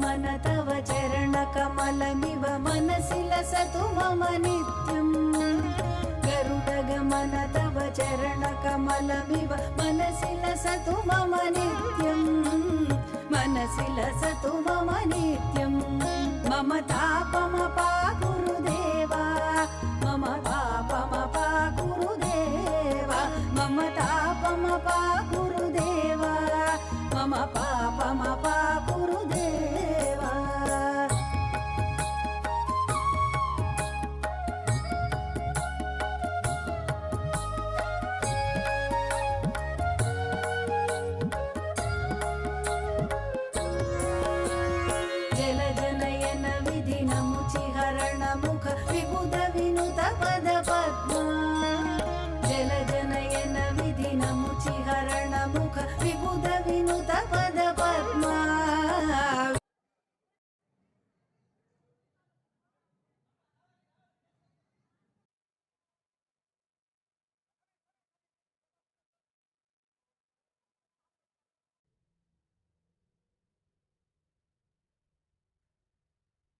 गरुडगमन तव चरणकमलमिव मनसि लसतु मम नित्यम् गरुडगमन तव चरणकमलमिव मनसि लसतु मम नित्यम् मनसि लसतु मम नित्यम् मम तापमपाकु